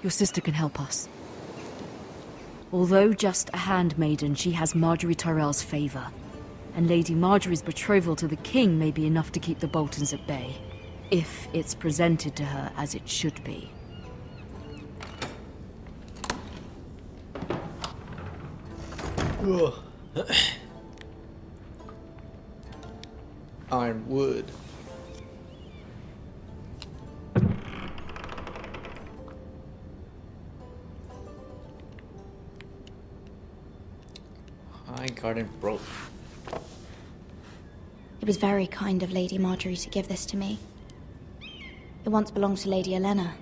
Your sister can help us. Although just a handmaiden, she has Marjorie Tyrell's favor. And Lady Marjorie's betrothal to the king may be enough to keep the Boltons at bay. If it's presented to her as it should be. Ironwood. High garden broke. It was very kind of Lady Marjorie to give this to me. It once belonged to Lady Elena.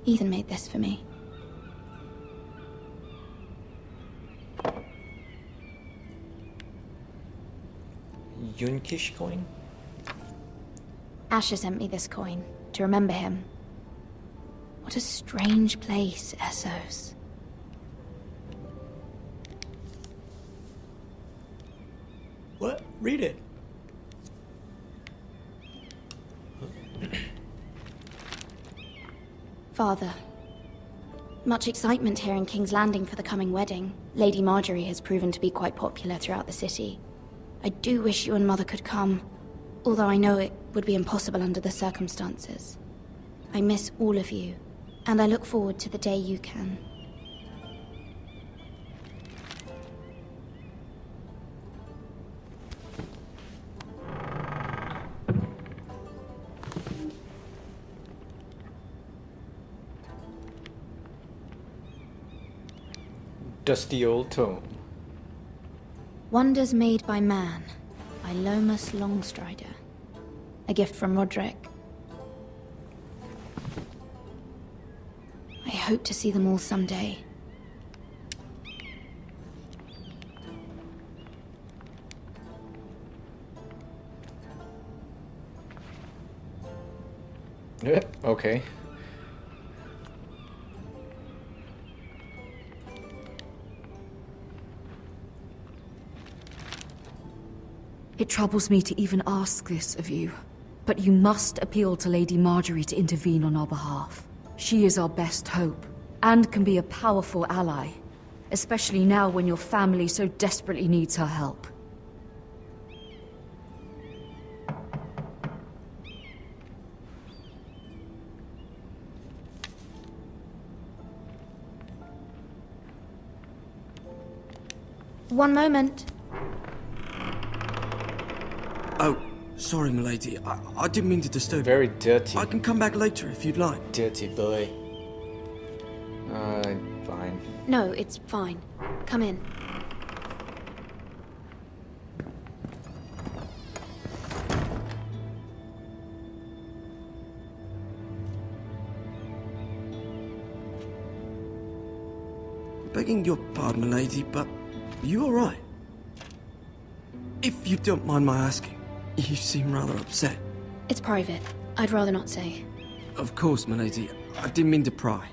Ethan made this for me. Yunkish coin? Asher sent me this coin to remember him. What a strange place, Essos. What? Read it. Father, much excitement here in King's Landing for the coming wedding. Lady Marjorie has proven to be quite popular throughout the city. I do wish you and Mother could come, although I know it would be impossible under the circumstances. I miss all of you, and I look forward to the day you can. Dusty old tome. Wonders Made by Man, by Lomas Longstrider. A gift from Roderick. I hope to see them all someday. Okay. It troubles me to even ask this of you, but you must appeal to Lady Marjorie to intervene on our behalf. She is our best hope, and can be a powerful ally, especially now when your family so desperately needs her help. One moment. Oh, sorry, milady. I didn't mean to disturb you. Very dirty. I can come back later if you'd like. Dirty boy. Fine. No, it's fine. Come in. Begging your pardon, milady, but you all right? If you don't mind my asking, you seem rather upset. It's private. I'd rather not say. Of course, milady. I didn't mean to pry.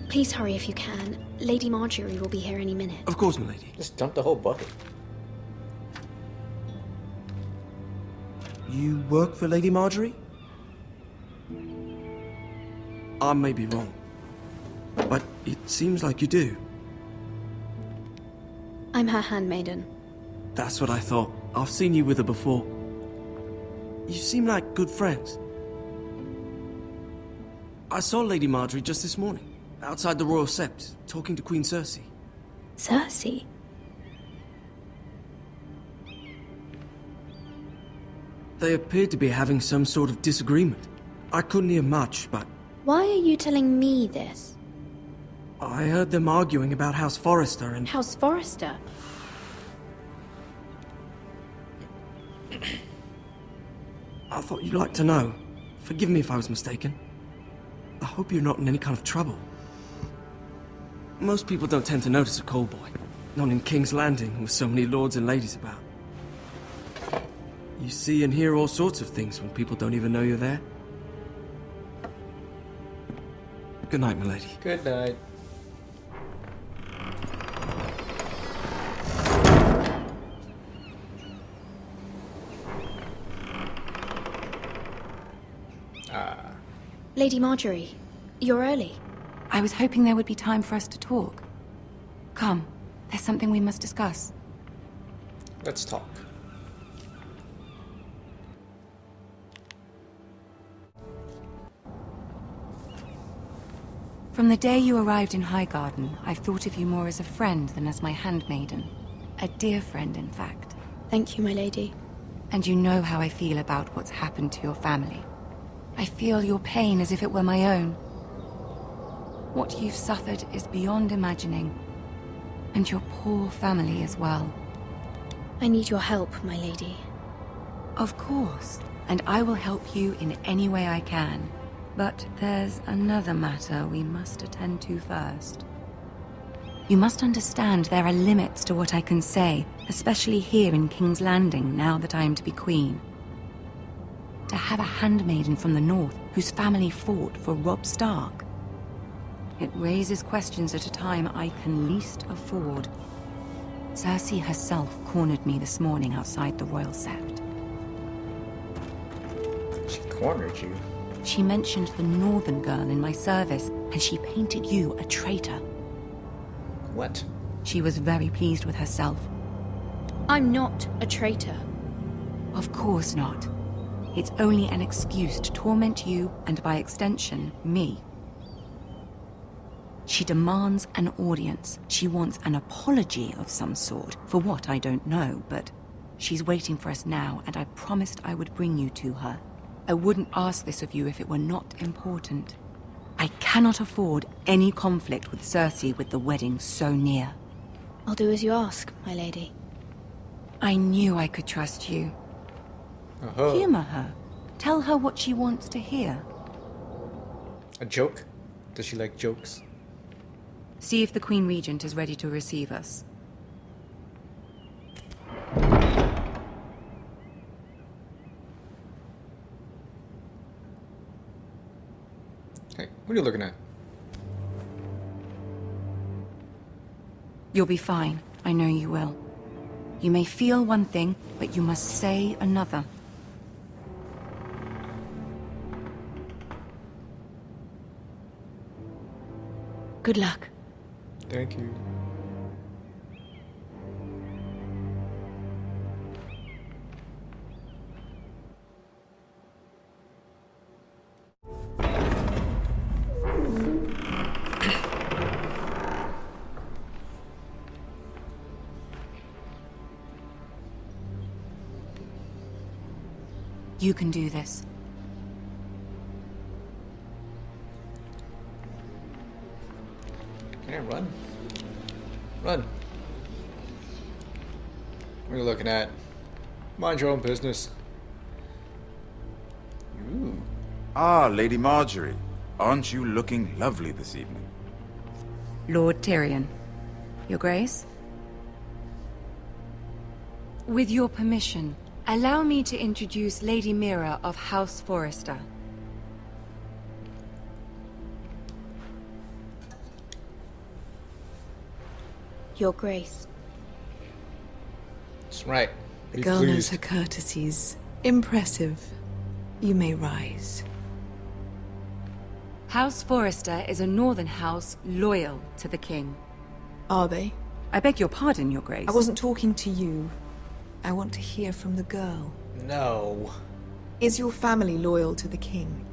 Please hurry if you can. Lady Marjorie will be here any minute. Of course, milady. Just dump the whole bucket. You work for Lady Marjorie? I may be wrong, but it seems like you do. I'm her handmaiden. That's what I thought. I've seen you with her before. You seem like good friends. I saw Lady Marjorie just this morning, outside the Royal Sept, talking to Queen Cersei. Cersei? They appeared to be having some sort of disagreement. I couldn't hear much, but Why are you telling me this? I heard them arguing about House Forrester and... House Forrester? I thought you'd like to know. Forgive me if I was mistaken. I hope you're not in any kind of trouble. Most people don't tend to notice a call boy. Not in King's Landing, with so many lords and ladies about. You see and hear all sorts of things when people don't even know you're there. Good night, milady. Good night. Lady Marjorie, you're early. I was hoping there would be time for us to talk. Come, there's something we must discuss. Let's talk. From the day you arrived in Highgarden, I've thought of you more as a friend than as my handmaiden. A dear friend, in fact. Thank you, my lady. And you know how I feel about what's happened to your family. I feel your pain as if it were my own. What you've suffered is beyond imagining. And your poor family as well. I need your help, my lady. Of course, and I will help you in any way I can. But there's another matter we must attend to first. You must understand there are limits to what I can say, especially here in King's Landing, now that I am to be queen. To have a handmaiden from the north whose family fought for Robb Stark. It raises questions at a time I can least afford. Cersei herself cornered me this morning outside the Royal Sept. She cornered you. She mentioned the northern girl in my service, and she painted you a traitor. What? She was very pleased with herself. I'm not a traitor. Of course not. It's only an excuse to torment you, and by extension, me. She demands an audience. She wants an apology of some sort, for what I don't know, but she's waiting for us now, and I promised I would bring you to her. I wouldn't ask this of you if it were not important. I cannot afford any conflict with Cersei with the wedding so near. I'll do as you ask, my lady. I knew I could trust you. Uh-huh. Humor her. Tell her what she wants to hear. A joke? Does she like jokes? See if the Queen Regent is ready to receive us. Hey, what are you looking at? You'll be fine. I know you will. You may feel one thing, but you must say another. Good luck. Thank you. You can do this. Can I run? Run. What are you looking at? Mind your own business. Ooh. Ah, Lady Marjorie. Aren't you looking lovely this evening? Lord Tyrion. Your Grace? With your permission, allow me to introduce Lady Mira of House Forrester. Your Grace. That's right. The Be girl knows pleased. her courtesies. Impressive. You may rise. House Forrester is a northern house loyal to the king. Are they? I beg your pardon, Your Grace. I wasn't talking to you. I want to hear from the girl. No. Is your family loyal to the king?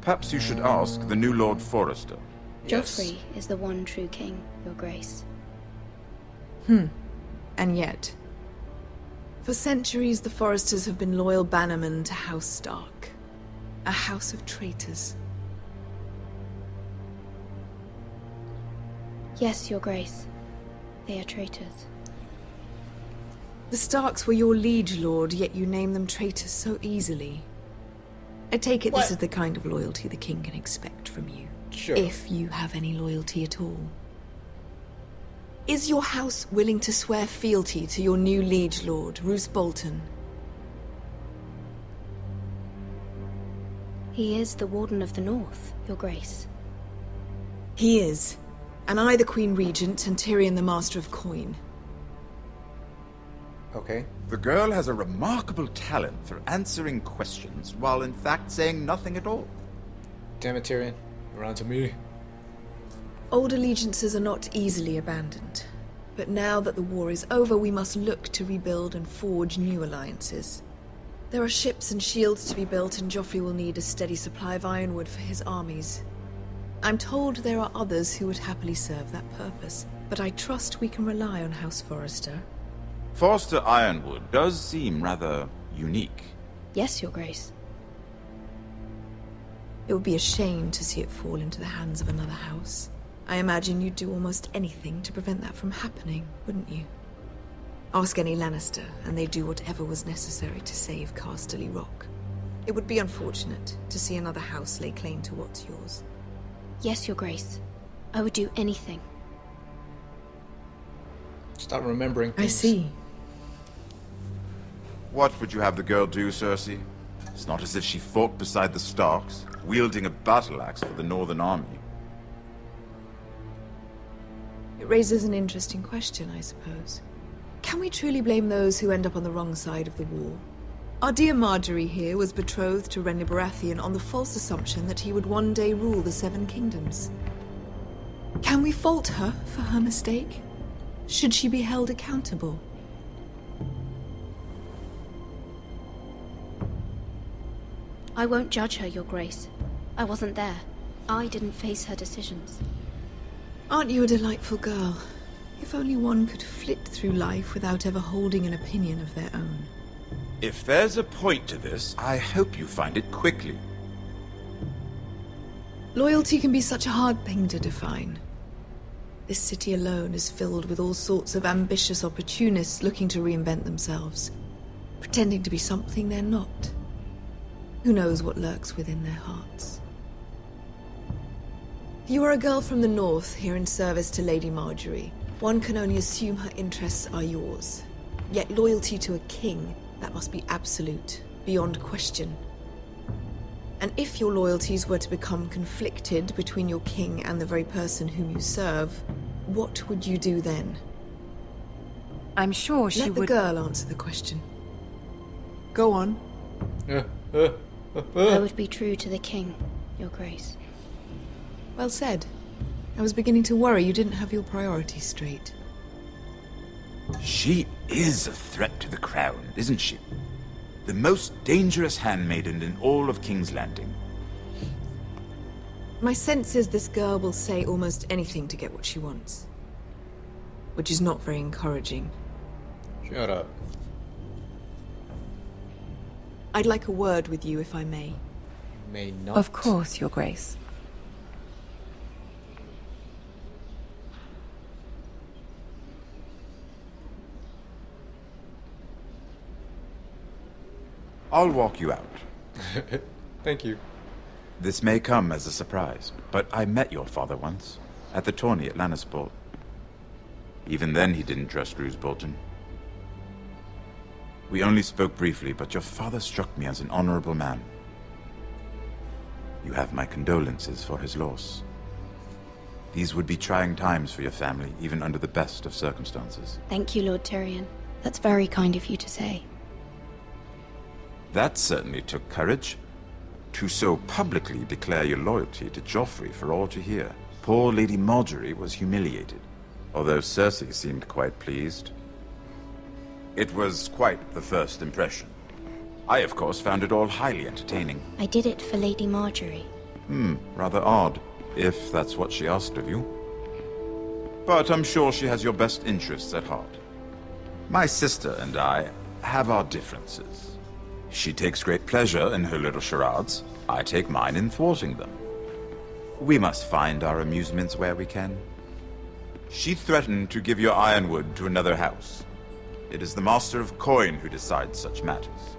Perhaps you should ask the new Lord Forrester. Yes. Joffrey is the one true king, Your Grace. And yet, for centuries the Forresters have been loyal bannermen to House Stark. A house of traitors. Yes, Your Grace. They are traitors. The Starks were your liege lord, yet you name them traitors so easily. I take it What? this is the kind of loyalty the king can expect from you. Sure. If you have any loyalty at all. Is your house willing to swear fealty to your new liege lord, Roose Bolton? He is the Warden of the North, Your Grace. He is. And I the Queen Regent and Tyrion the Master of Coin. Okay. The girl has a remarkable talent for answering questions while in fact saying nothing at all. Damn it, Tyrion. You're on to me. Old allegiances are not easily abandoned. But now that the war is over, we must look to rebuild and forge new alliances. There are ships and shields to be built, and Joffrey will need a steady supply of ironwood for his armies. I'm told there are others who would happily serve that purpose, but I trust we can rely on House Forrester. Forster Ironwood does seem rather unique. Yes, Your Grace. It would be a shame to see it fall into the hands of another house. I imagine you'd do almost anything to prevent that from happening, wouldn't you? Ask any Lannister, and they'd do whatever was necessary to save Casterly Rock. It would be unfortunate to see another house lay claim to what's yours. Yes, Your Grace. I would do anything. Start remembering things. I see. What would you have the girl do, Cersei? It's not as if she fought beside the Starks, wielding a battle axe for the Northern Army. It raises an interesting question, I suppose. Can we truly blame those who end up on the wrong side of the war? Our dear Marjorie here was betrothed to Renly Baratheon on the false assumption that he would one day rule the Seven Kingdoms. Can we fault her for her mistake? Should she be held accountable? I won't judge her, Your Grace. I wasn't there. I didn't face her decisions. Aren't you a delightful girl? If only one could flit through life without ever holding an opinion of their own. If there's a point to this, I hope you find it quickly. Loyalty can be such a hard thing to define. This city alone is filled with all sorts of ambitious opportunists looking to reinvent themselves, pretending to be something they're not. Who knows what lurks within their hearts? You are a girl from the north, here in service to Lady Marjorie. One can only assume her interests are yours. Yet loyalty to a king, that must be absolute, beyond question. And if your loyalties were to become conflicted between your king and the very person whom you serve, what would you do then? I'm sure she Let the would... girl answer the question. Go on. I would be true to the king, Your Grace. Well said. I was beginning to worry you didn't have your priorities straight. She is a threat to the crown, isn't she? The most dangerous handmaiden in all of King's Landing. My sense is this girl will say almost anything to get what she wants. Which is not very encouraging. Shut up. I'd like a word with you, if I may. May not. Of course, Your Grace. I'll walk you out. Thank you. This may come as a surprise, but I met your father once, at the tourney at Lannisport. Even then he didn't trust Roose Bolton. We only spoke briefly, but your father struck me as an honorable man. You have my condolences for his loss. These would be trying times for your family, even under the best of circumstances. Thank you, Lord Tyrion. That's very kind of you to say. That certainly took courage. To so publicly declare your loyalty to Joffrey for all to hear. Poor Lady Marjorie was humiliated, although Cersei seemed quite pleased. It was quite the first impression. I, of course, found it all highly entertaining. I did it for Lady Marjorie. Rather odd, if that's what she asked of you. But I'm sure she has your best interests at heart. My sister and I have our differences. She takes great pleasure in her little charades. I take mine in thwarting them. We must find our amusements where we can. She threatened to give your ironwood to another house. It is the Master of Coin who decides such matters.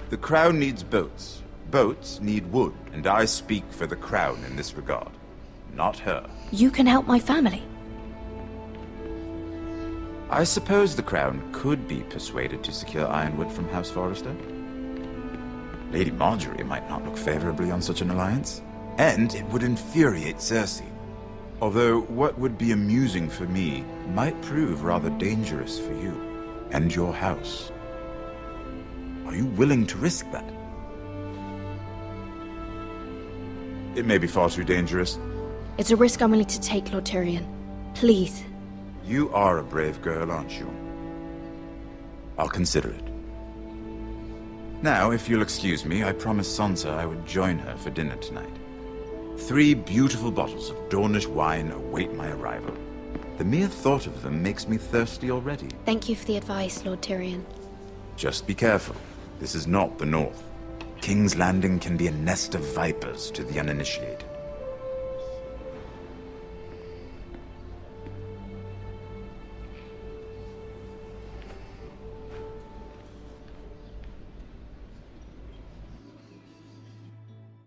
The Crown needs boats. Boats need wood, and I speak for the Crown in this regard, not her. You can help my family. I suppose the Crown could be persuaded to secure ironwood from House Forrester. Lady Marjorie might not look favorably on such an alliance, and it would infuriate Cersei. Although what would be amusing for me might prove rather dangerous for you and your house. Are you willing to risk that? It may be far too dangerous. It's a risk I'm willing to take, Lord Tyrion. Please. You are a brave girl, aren't you? I'll consider it. Now, if you'll excuse me, I promised Sansa I would join her for dinner tonight. 3 beautiful bottles of Dornish wine await my arrival. The mere thought of them makes me thirsty already. Thank you for the advice, Lord Tyrion. Just be careful. This is not the North. King's Landing can be a nest of vipers to the uninitiated.